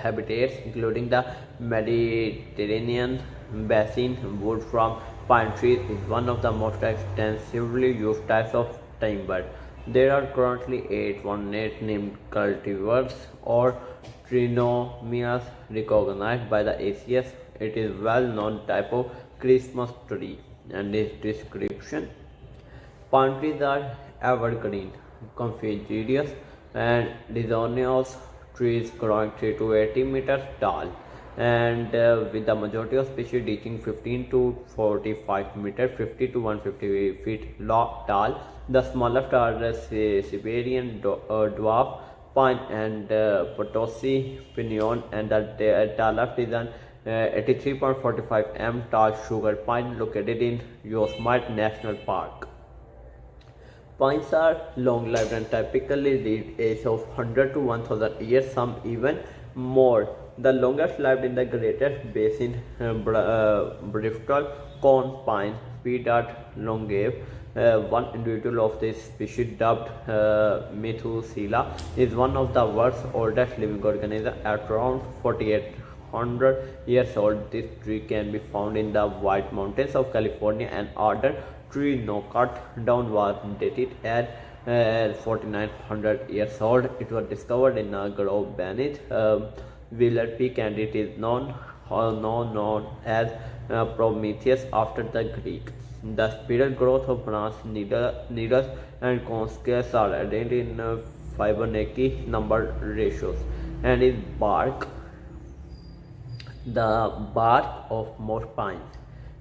habitats, including the Mediterranean basin. Wood from pine trees is one of the most extensively used types of timber. There are currently 818 named cultivars or trinomias recognized by the ACS. It is well-known type of Christmas tree, and its description: palm trees are evergreen, coniferous, and deciduous trees growing 3 to 80 meters tall, and with the majority of species reaching 15 to 45 meters, 50 to 150 feet tall. The smallest are the Siberian dwarf pine and Potosi pinon, and the tallest is an 83.45 m tall sugar pine located in Yosemite National Park. Pines are long-lived and typically reach age of 100 to 1000 years, some even more. The longest lived in the Greater Basin, Bristol cone pine, P. longave. One individual of this species, dubbed Methuselah, is one of the world's oldest living organisms at around 4800 years old. This tree can be found in the White Mountains of California, and older tree no cut down was dated at 4900 years old. It was discovered in a grove beneath Wheeler Peak, and it is known as Prometheus after the Greek. The spiral growth of branch needles and cone scales are arranged in Fibonacci number ratios, and its bark, the bark of most pines,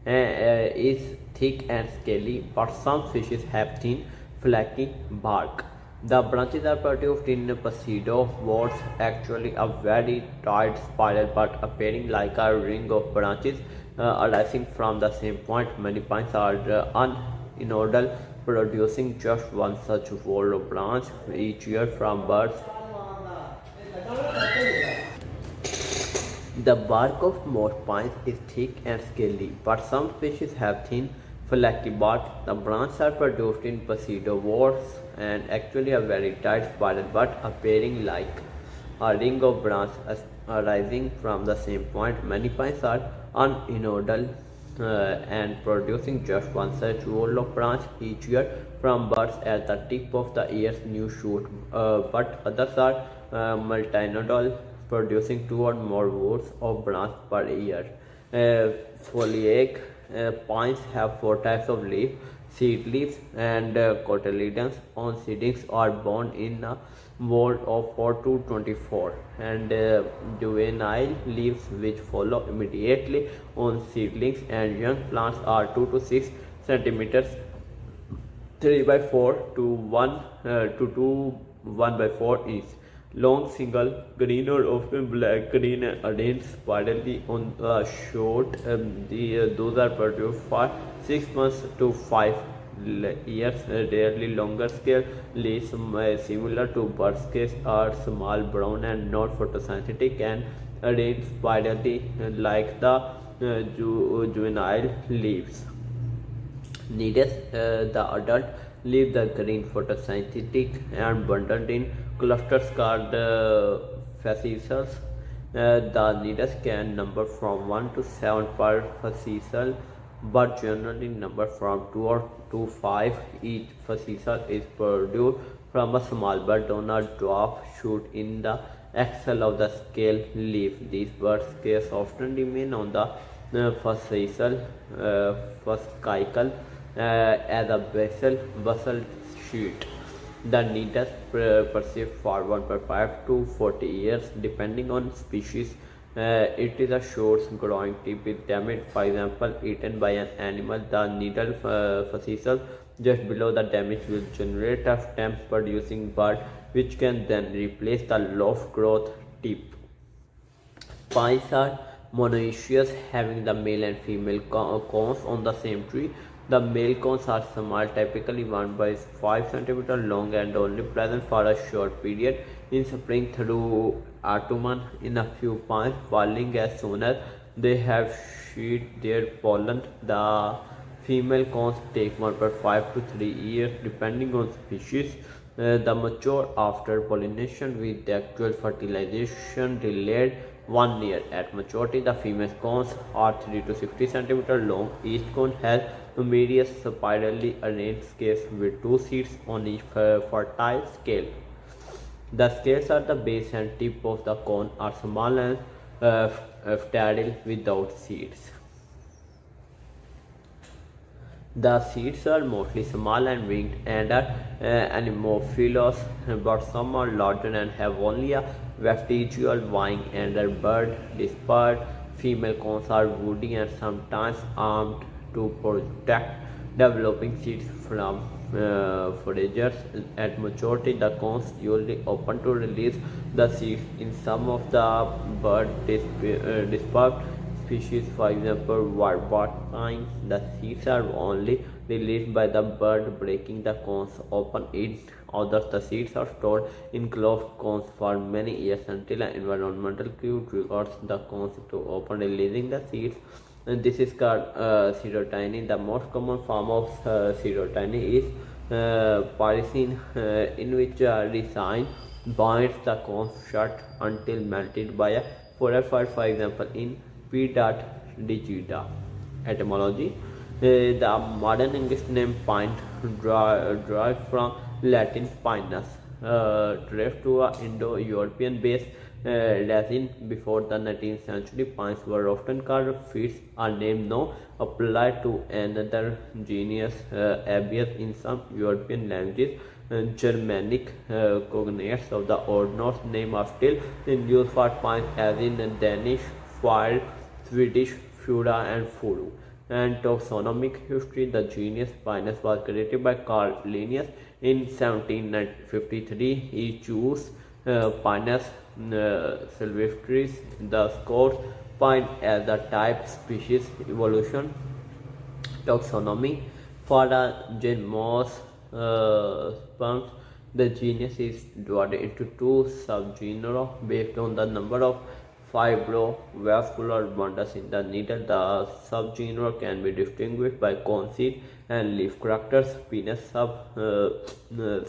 is thick and scaly, but some species have thin, flaky bark. The branches are produced in pseudo-warts, actually a very tight spiral but appearing like a ring of branches arising from the same point. Many pines are unenodal, producing just one such whole branch each year from birds. The bark of most pines is thick and scaly, but some species have thin, flaky bark. The branches are produced in pseudo-warts and actually a very tight spiral but appearing like a ring of branches arising from the same point. Many pines are unenodal and producing just one such roll of branch each year from birds at the tip of the ear's new shoot, but others are multinodal, producing 2 or more whorls of branch per year. Foliage pines have 4 types of leaf: seed leaves and cotyledons. On seedlings are borne in a mold of 4 to 24, and juvenile leaves which follow immediately on seedlings, and young plants are 2 to 6 centimeters, 3 by 4 to 1 to 2 1 by 4 inch long, single, green or often black green, and arranged spirally on the shoot. Those are produced for 6 months to 5 years. Rarely longer scale leaves, similar to bird scales, are small, brown, and not photosynthetic, and arranged spirally like the juvenile leaves. Needles, the adult leaves the green, photosynthetic, and bundled in clusters called fascicles. The needles can number from 1 to 7 per fascicle, but generally number from 2 to 5. Each fascicle is produced from a small bud on a dwarf shoot in the axil of the scale leaf. These bud scales often remain on the fascicle as a basal sheet. The needles persist for 1.5 to 40 years depending on species. It is a short growing tree with damage, for example eaten by an animal. The needle fascicle just below the damage will generate a stem producing bud which can then replace the lost growth tip. Pines are monoecious, having the male and female cones on the same tree. The male cones are small, typically 1 by 5 cm long, and only present for a short period in spring through autumn. In a few pines, falling as soon as they have shed their pollen. The female cones take 1.5 to 3 years depending on species. The mature after pollination with the actual fertilization delayed 1 year. At maturity, the female cones are 3 to 60 centimeter long. Each cone has numerous spirally arranged scales with 2 seeds on each fertile scale. The scales at the base and tip of the cone are small and sterile without seeds. The seeds are mostly small and winged and are anemophilous, but some are larger and have only a vestigial wing and are bird dispersed. Female cones are woody and sometimes armed to protect developing seeds from foragers. At maturity, the cones usually open to release the seeds. In some of the bird dispersed species, for example warburtine, the seeds are only released by the bird breaking the cones open. In others, the seeds are stored in closed cones for many years until an environmental cue triggers the cones to open, releasing the seeds. And this is called serotonin. The most common form of serotonin is pyroxene, in which resin binds the cones shut until melted by a purifier, for example in P. digita. Etymology: the modern English name pine derived from Latin pinus, derived to a Indo-European based resin before the 19th century. Pines were often called firs. A name now applied to another genus, Abies, in some European languages. Germanic cognates of the Old Norse name are still in use for pines, as in Danish fir, Swedish fura, and furu. And taxonomic history: the genus Pinus was created by Carl Linnaeus in 1753. He chose Pinus sylvestris, the Scots pine, as the type species. Evolution. Taxonomy: for the Gymnosperms, the genus is divided into two subgenera based on the number of fibrovascular bundles in the needle. The subgenera can be distinguished by cone, seed, and leaf characters. Pinus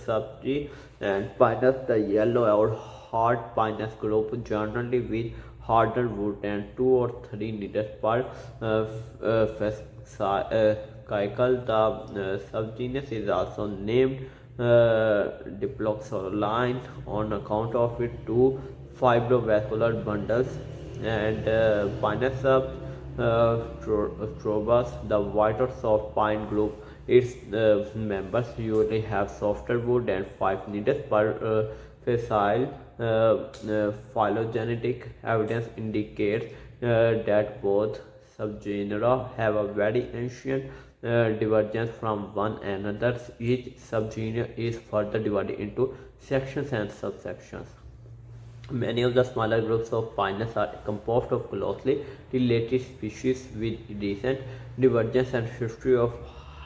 subg and Pinus the yellow or hard Pinus group, generally with harder wood and 2 or 3 needles per fascicle. The subgenus is also named Diploxoline on account of its two fibrovascular bundles. And Pinus strobus, the white or soft pine group. Its members usually have softer wood and 5 needles per facile. Phylogenetic evidence indicates that both subgenera have a very ancient divergence from one another. Each subgenera is further divided into sections and subsections. Many of the smaller groups of Pinus are composed of closely related species with recent divergence and history of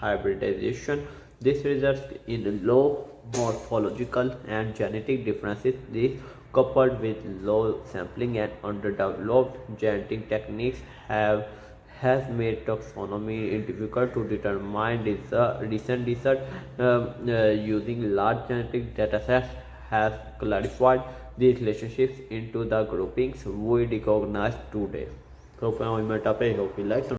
hybridization. This results in low morphological and genetic differences. This, coupled with low sampling and underdeveloped genetic techniques, has made taxonomy difficult to determine. Recent research using large genetic datasets has clarified the relationships into the groupings we recognize today. So, hope you like.